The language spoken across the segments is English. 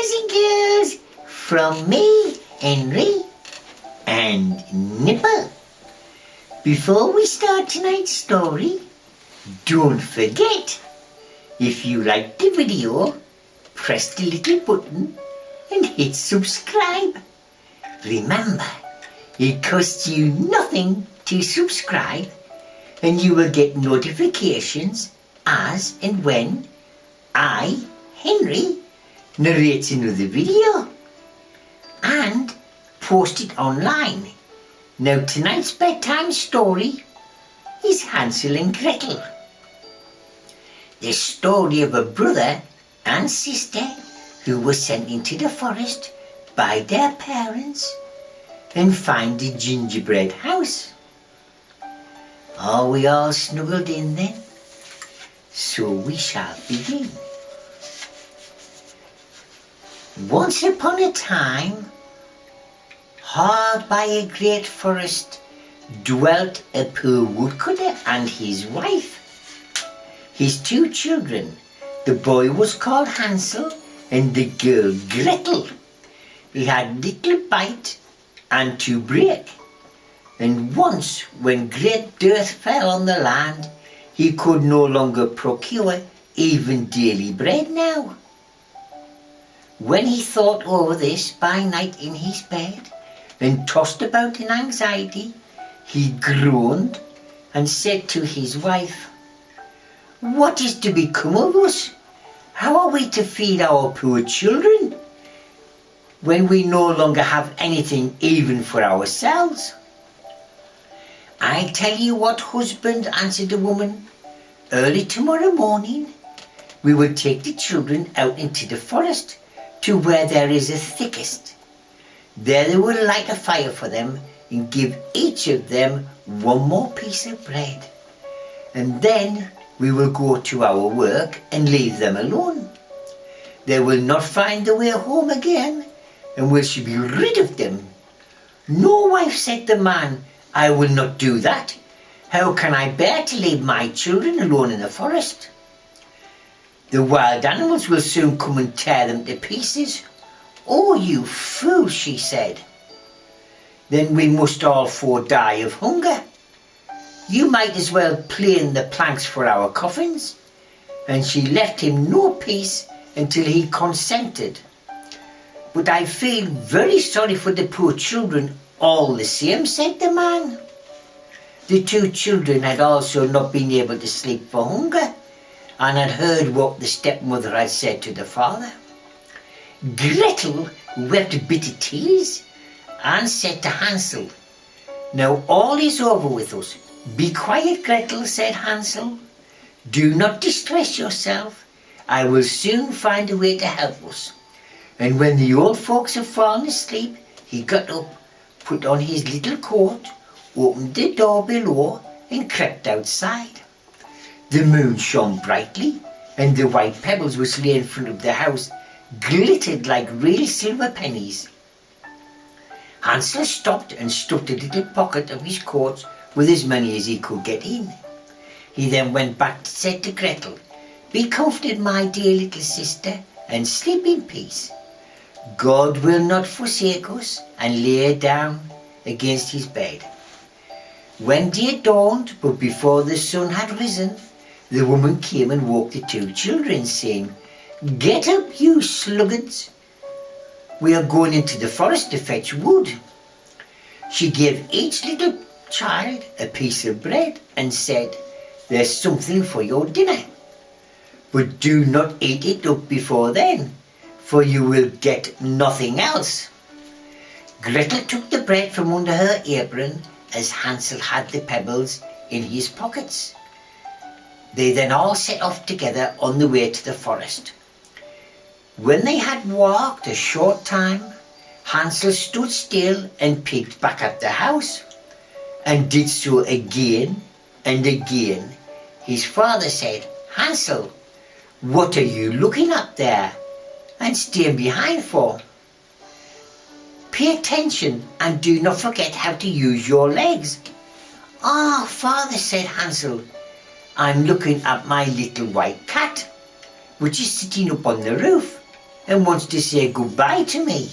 boys and girls, from me, Henry, and Nipper. Before we start tonight's story, don't forget, if you like the video, press the little button and hit subscribe. Remember, it costs you nothing to subscribe, and you will get notifications as and when I, Henry, narrate another video and post it online. Now tonight's bedtime story is Hansel and Gretel. The story of a brother and sister who were sent into the forest by their parents and find the gingerbread house. Are we all snuggled in then? So we shall begin. Once upon a time, hard by a great forest, dwelt a poor woodcutter and his wife. His two children, the boy was called Hansel and the girl Gretel. He had little bite and to break, and once when great dearth fell on the land, he could no longer procure even daily bread now. When he thought over this by night in his bed and tossed about in anxiety, he groaned and said to his wife, "What is to become of us? How are we to feed our poor children when we no longer have anything even for ourselves?" "I tell you what, husband," answered the woman, "early tomorrow morning we will take the children out into the forest to where there is a thicket. There they will light a fire for them and give each of them one more piece of bread. And then we will go to our work and leave them alone. They will not find the way home again, and we shall be rid of them." "No, wife," said the man, "I will not do that. How can I bear to leave my children alone in the forest? The wild animals will soon come and tear them to pieces." "Oh, you fool," she said. "Then we must all four die of hunger. You might as well plane the planks for our coffins." And she left him no peace until he consented. "But I feel very sorry for the poor children all the same," said the man. The two children had also not been able to sleep for hunger, and had heard what the stepmother had said to the father. Gretel wept bitter tears and said to Hansel, "Now all is over with us." "Be quiet, Gretel," said Hansel. "Do not distress yourself. I will soon find a way to help us." And when the old folks had fallen asleep, he got up, put on his little coat, opened the door below and crept outside. The moon shone brightly, and the white pebbles which lay in front of the house glittered like real silver pennies. Hansel stopped and stuffed a little pocket of his coat with as many as he could get in. He then went back and said to Gretel, "Be comforted, my dear little sister, and sleep in peace. God will not forsake us," and lay down against his bed. When day dawned, but before the sun had risen, the woman came and woke the two children, saying, "Get up, you sluggards. We are going into the forest to fetch wood." She gave each little child a piece of bread and said, "There's something for your dinner. But do not eat it up before then, for you will get nothing else." Gretel took the bread from under her apron, as Hansel had the pebbles in his pockets. They then all set off together on the way to the forest. When they had walked a short time, Hansel stood still and peeked back at the house, and did so again and again. His father said, "Hansel, what are you looking at there and staying behind for? Pay attention and do not forget how to use your legs." "Ah, father," said Hansel, "I'm looking at my little white cat, which is sitting up on the roof. and wants to say goodbye to me."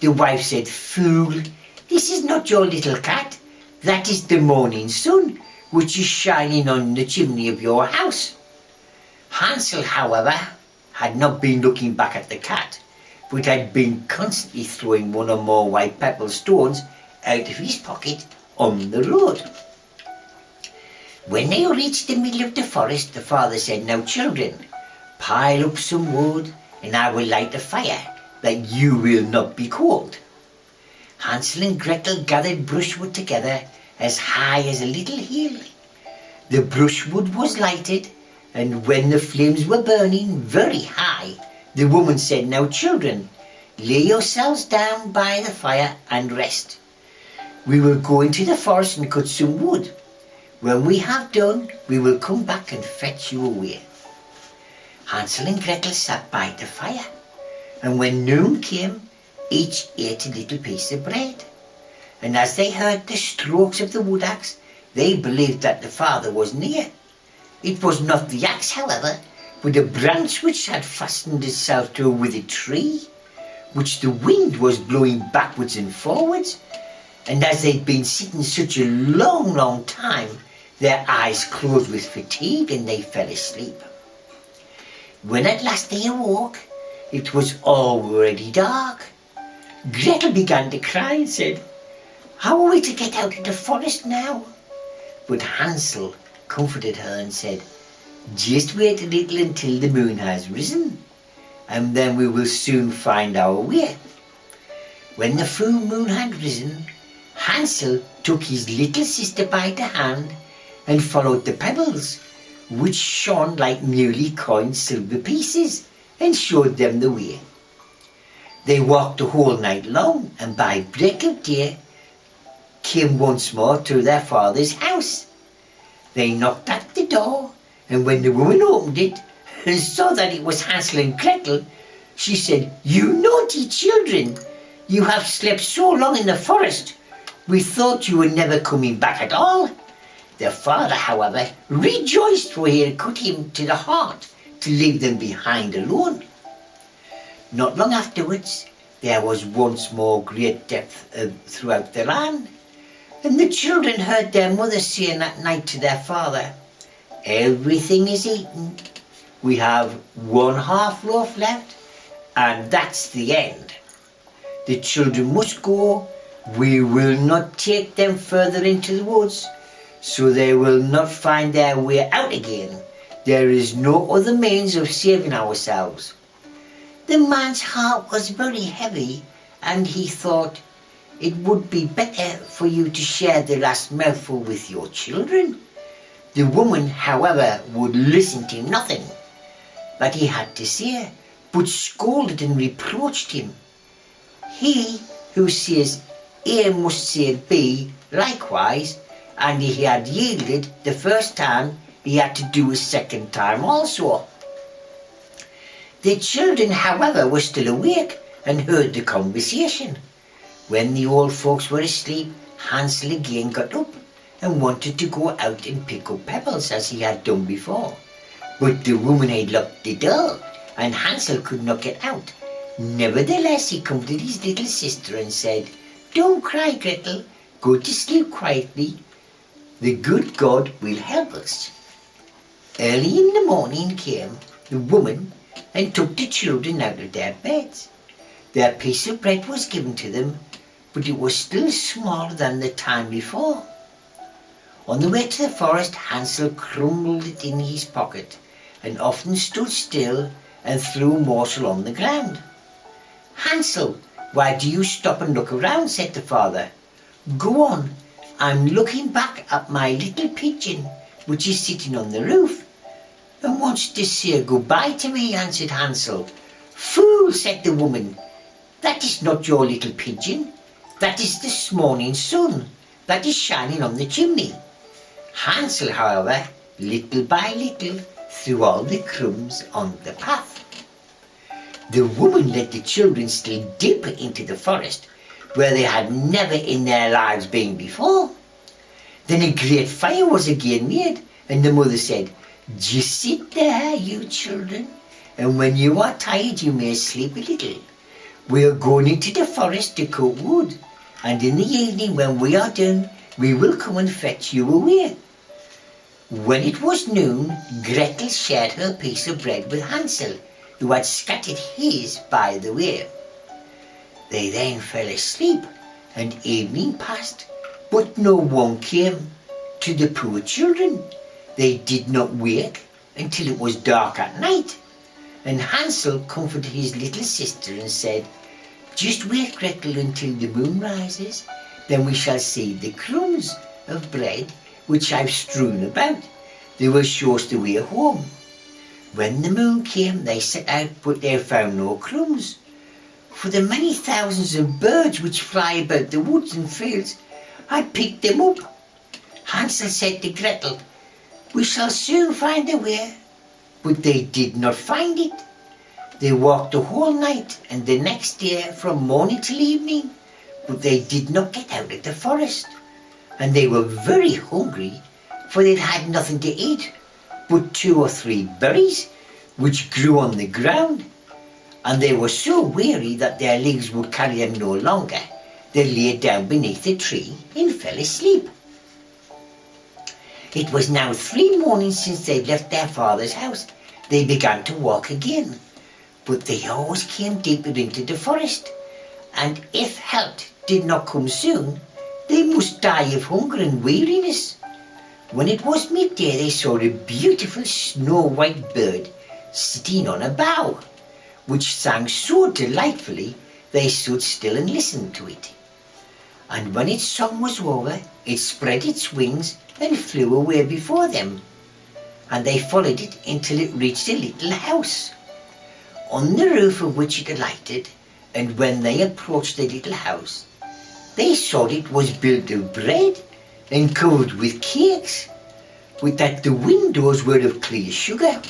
The wife said, "Fool, this is not your little cat. That is the morning sun, which is shining on the chimney of your house." Hansel, however, had not been looking back at the cat, but had been constantly throwing one or more white pebble stones out of his pocket on the road. When they reached the middle of the forest, the father said, "Now children, pile up some wood and I will light a fire, that you will not be cold." Hansel and Gretel gathered brushwood together as high as a little hill. The brushwood was lighted, and when the flames were burning very high, the woman said, "Now children, lay yourselves down by the fire and rest. We will go into the forest and cut some wood. When we have done, we will come back and fetch you away." Hansel and Gretel sat by the fire, and when noon came, each ate a little piece of bread. And as they heard the strokes of the wood axe, they believed that the father was near. It was not the axe, however, but a branch which had fastened itself to a withered tree, which the wind was blowing backwards and forwards. And as they'd been sitting such a long time, their eyes closed with fatigue and they fell asleep. When at last they awoke, it was already dark. Gretel began to cry and said, "How are we to get out of the forest now?" But Hansel comforted her and said, "Just wait a little until the moon has risen, and then we will soon find our way." When the full moon had risen, Hansel took his little sister by the hand and followed the pebbles, which shone like newly coined silver pieces, and showed them the way. They walked the whole night long, and by break of day came once more to their father's house. They knocked at the door, and when the woman opened it and saw that it was Hansel and Gretel, she said, "You naughty children, you have slept so long in the forest. We thought you were never coming back at all." Their father, however, rejoiced, for he had cut him to the heart to leave them behind alone. Not long afterwards, there was once more great death throughout the land, and the children heard their mother saying that night to their father, "Everything is eaten. We have 1/2 loaf left, and that's the end. The children must go. We will not take them further into the woods, so they will not find their way out again. There is no other means of saving ourselves." The man's heart was very heavy, and he thought, "It would be better for you to share the last mouthful with your children." The woman, however, would listen to nothing that he had to say, but scolded and reproached him. He who says A must say B likewise, and he had yielded the first time, he had to do a second time also. The children, however, were still awake and heard the conversation. When the old folks were asleep, Hansel again got up and wanted to go out and pick up pebbles as he had done before. But the woman had locked the door, and Hansel could not get out. Nevertheless, he comforted his little sister and said, "Don't cry, Gretel. Go to sleep quietly. The good God will help us." Early in the morning came the woman and took the children out of their beds. Their piece of bread was given to them, but it was still smaller than the time before. On the way to the forest, Hansel crumbled it in his pocket and often stood still and threw a morsel on the ground. "Hansel, why do you stop and look around?" said the father. "Go on, I'm looking back at my little pigeon, which is sitting on the roof, and wants to say goodbye to me," answered Hansel. "Fool," said the woman, "that is not your little pigeon. That is this morning sun that is shining on the chimney." Hansel, however, little by little, threw all the crumbs on the path. The woman led the children still deeper into the forest, where they had never in their lives been before. Then a great fire was again made, and the mother said, "Just sit there, you children, and when you are tired you may sleep a little. We are going into the forest to cut wood, and in the evening when we are done, we will come and fetch you away." When it was noon, Gretel shared her piece of bread with Hansel, who had scattered his by the way. They then fell asleep, and evening passed, but no one came to the poor children. They did not wake until it was dark at night, and Hansel comforted his little sister and said, "Just wait, Gretel, until the moon rises, then we shall see the crumbs of bread which I've strewn about. They will show us the way home." When the moon came, they set out, but they found no crumbs, for the many thousands of birds which fly about the woods and fields had picked them up. Hansel said to Gretel, "We shall soon find the way," but they did not find it. They walked the whole night and the next day from morning till evening, but they did not get out of the forest, and they were very hungry, for they'd had nothing to eat but 2 or 3 berries which grew on the ground, and they were so weary that their legs would carry them no longer. They lay down beneath a tree and fell asleep. It was now 3 mornings since they left their father's house. They began to walk again, but they always came deeper into the forest, and if help did not come soon, they must die of hunger and weariness. When it was midday, they saw a beautiful snow-white bird sitting on a bough, which sang so delightfully they stood still and listened to it. And when its song was over, it spread its wings and flew away before them, and they followed it until it reached a little house, on the roof of which it alighted. And when they approached the little house, they saw it was built of bread and covered with cakes, but that the windows were of clear sugar.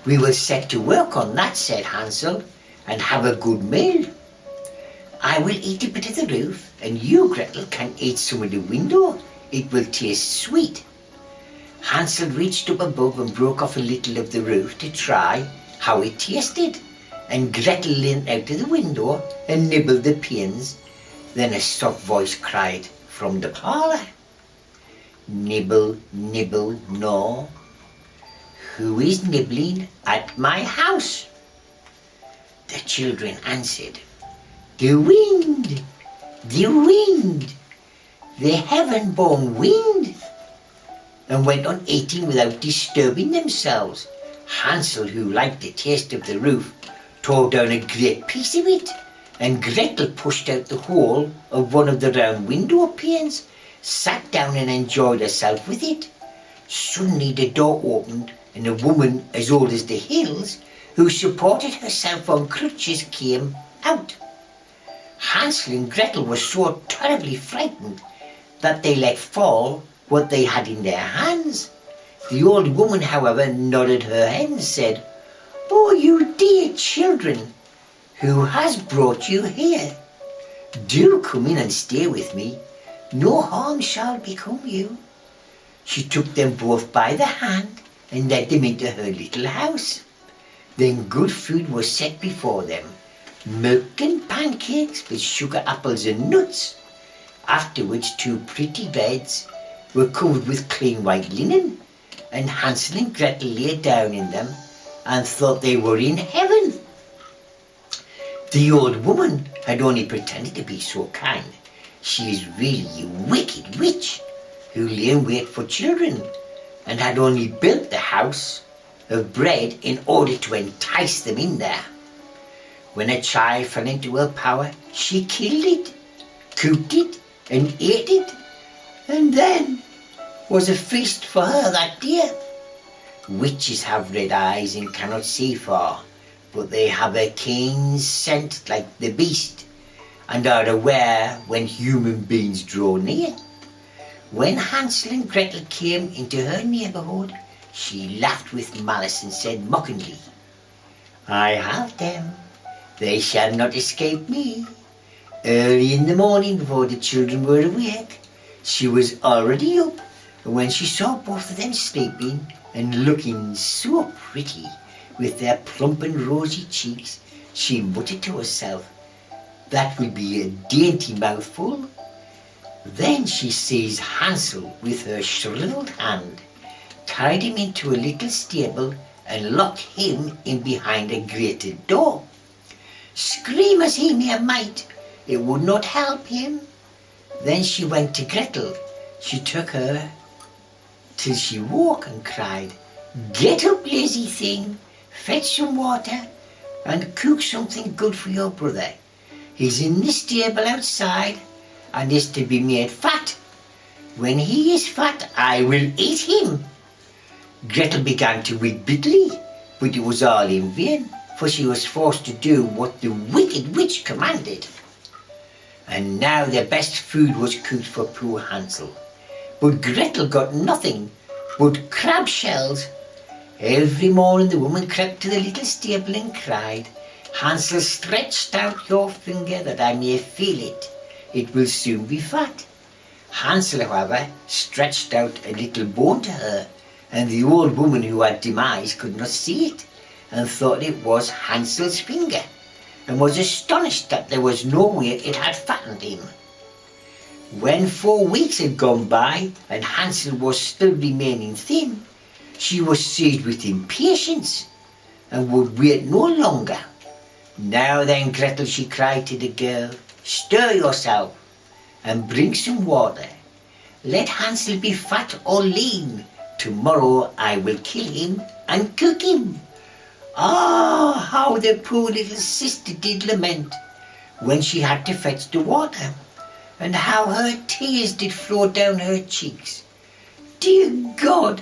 "We will set to work on that," said Hansel, "and have a good meal. I will eat a bit of the roof, and you, Gretel, can eat some of the window. It will taste sweet." Hansel reached up above and broke off a little of the roof to try how it tasted, and Gretel leaned out of the window and nibbled the panes. Then a soft voice cried from the parlour, "Nibble, nibble, gnaw. Who is nibbling at my house?" The children answered, "The wind, the wind, the heaven-born wind," and went on eating without disturbing themselves. Hansel, who liked the taste of the roof, tore down a great piece of it, and Gretel pushed out the hole of one of the round window panes, sat down and enjoyed herself with it. Suddenly the door opened, and a woman as old as the hills, who supported herself on crutches, came out. Hansel and Gretel were so terribly frightened that they let fall what they had in their hands. The old woman, however, nodded her head and said, "Oh, you dear children, who has brought you here? Do come in and stay with me. No harm shall become you." She took them both by the hand and led them into her little house. Then good food was set before them, milk and pancakes with sugar apples and nuts. Afterwards 2 pretty beds were covered with clean white linen, and Hansel and Gretel lay down in them and thought they were in heaven. The old woman had only pretended to be so kind. She is really a wicked witch who lay in wait for children, and had only built the house of bread in order to entice them in there. When a child fell into her power, she killed it, cooked it, and ate it, and then was a feast for her that day. Witches have red eyes and cannot see far, but they have a keen scent like the beast, and are aware when human beings draw near. When Hansel and Gretel came into her neighbourhood, she laughed with malice and said mockingly, "I have them. They shall not escape me." Early in the morning, before the children were awake, she was already up, and when she saw both of them sleeping and looking so pretty, with their plump and rosy cheeks, she muttered to herself, "That will be a dainty mouthful." Then she seized Hansel with her shriveled hand, carried him into a little stable, and locked him in behind a grated door. Scream as he might, it would not help him. Then she went to Gretel. She took her till she woke and cried, "Get up, lazy thing, fetch some water and cook something good for your brother. He's in the stable outside and is to be made fat. When he is fat, I will eat him." Gretel began to weep bitterly, but it was all in vain, for she was forced to do what the wicked witch commanded. And now the best food was cooked for poor Hansel. But Gretel got nothing but crab shells. Every morning the woman crept to the little stable and cried, "Hansel, stretch out your finger that I may feel it. It will soon be fat." Hansel, however, stretched out a little bone to her, and the old woman who had demise could not see it, and thought it was Hansel's finger, and was astonished that there was no way it had fattened him. When 4 weeks had gone by and Hansel was still remaining thin, she was seized with impatience and would wait no longer. "Now then, Gretel," she cried to the girl, "stir yourself and bring some water. Let Hansel be fat or lean. Tomorrow I will kill him and cook him." Ah, how the poor little sister did lament when she had to fetch the water, and how her tears did flow down her cheeks. "Dear God,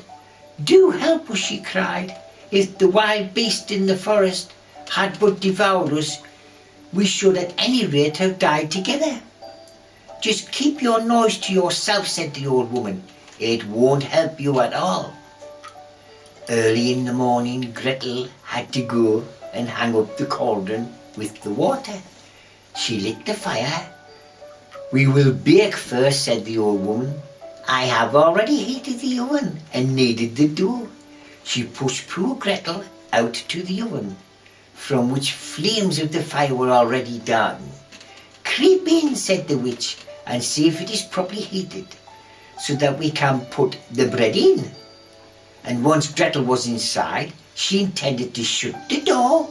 do help us," she cried. "If the wild beast in the forest had but devoured us, we should at any rate have died together." "Just keep your noise to yourself," said the old woman. "It won't help you at all." Early in the morning, Gretel had to go and hang up the cauldron with the water. She lit the fire. "We will bake first," said the old woman. "I have already heated the oven and kneaded the dough." She pushed poor Gretel out to the oven, from which flames of the fire were already darting. "Creep in," said the witch, "and see if it is properly heated, so that we can put the bread in." And once Gretel was inside, she intended to shut the door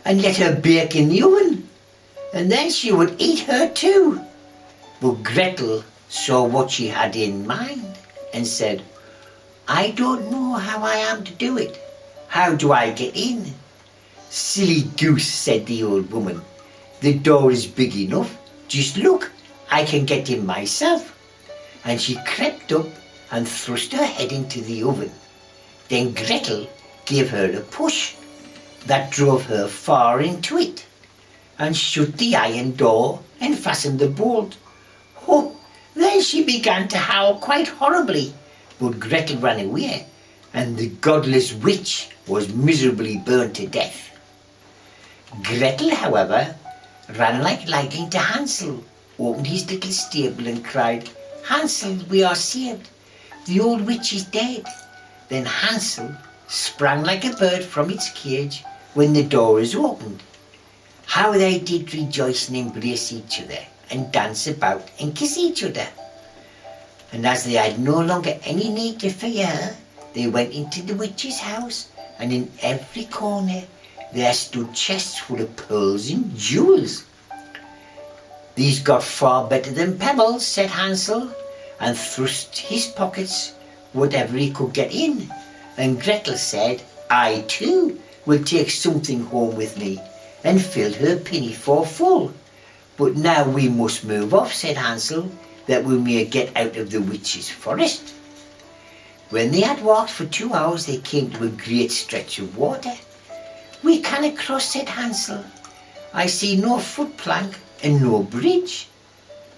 and let her bake in the oven, and then she would eat her too. But Gretel saw what she had in mind and said, "I don't know how I am to do it. How do I get in?" "Silly goose," said the old woman. "The door is big enough. Just look, I can get in myself." And she crept up and thrust her head into the oven. Then Gretel gave her a push that drove her far into it, and shut the iron door and fastened the bolt. Oh, then she began to howl quite horribly, but Gretel ran away, and the godless witch was miserably burned to death. Gretel, however, ran like lightning to Hansel, opened his little stable and cried, "Hansel, we are saved. The old witch is dead." Then Hansel sprang like a bird from its cage when the door is opened. How they did rejoice and embrace each other and dance about and kiss each other. And as they had no longer any need to fear her, they went into the witch's house, and in every corner there stood chests full of pearls and jewels. "These got far better than pebbles," said Hansel, and thrust his pockets whatever he could get in. And Gretel said, "I too will take something home with me," and filled her pinafore full. "But now we must move off," said Hansel, "that we may get out of the witch's forest." When they had walked for 2 hours, they came to a great stretch of water. "We cannot cross," said Hansel. "I see no footplank and no bridge."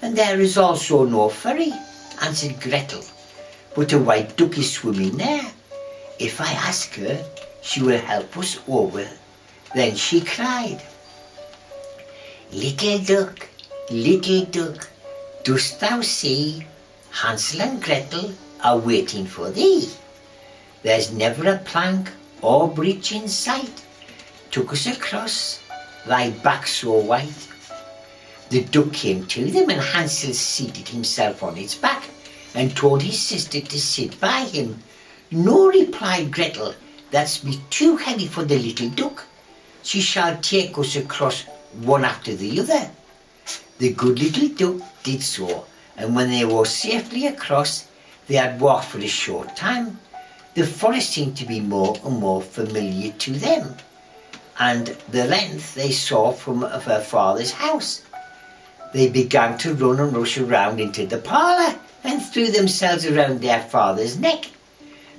"And there is also no ferry," answered Gretel. "But a white duck is swimming there. If I ask her, she will help us over." Then she cried, little duck, dost thou see? Hansel and Gretel are waiting for thee. There's never a plank or bridge in sight, took us across, thy back so white. The duck came to them, and Hansel seated himself on its back, and told his sister to sit by him. No, replied Gretel, that's be too heavy for the little duck. She shall take us across one after the other. The good little duck did so, and when they were safely across, they had walked for a short time. The forest seemed to be more and more familiar to them, and the length they saw from her father's house. They began to run and rush around into the parlour, and threw themselves around their father's neck.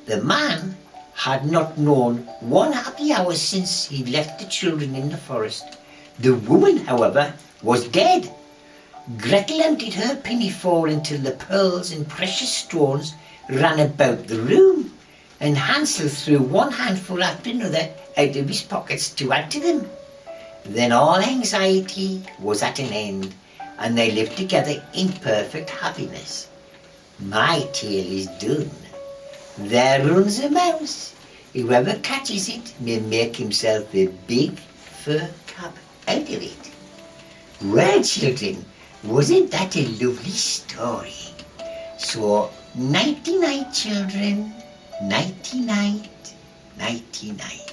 The man had not known one happy hour since he left the children in the forest. The woman, however, was dead. Gretel emptied her pinafore until the pearls and precious stones ran about the room, and Hansel threw one handful after another out of his pockets to add to them. Then all anxiety was at an end, and they lived together in perfect happiness. My tale is done. There runs a mouse. Whoever catches it may make himself a big fur cap out of it. Well, children, wasn't that a lovely story? So, nighty-night, children. Nighty-night, nighty-night.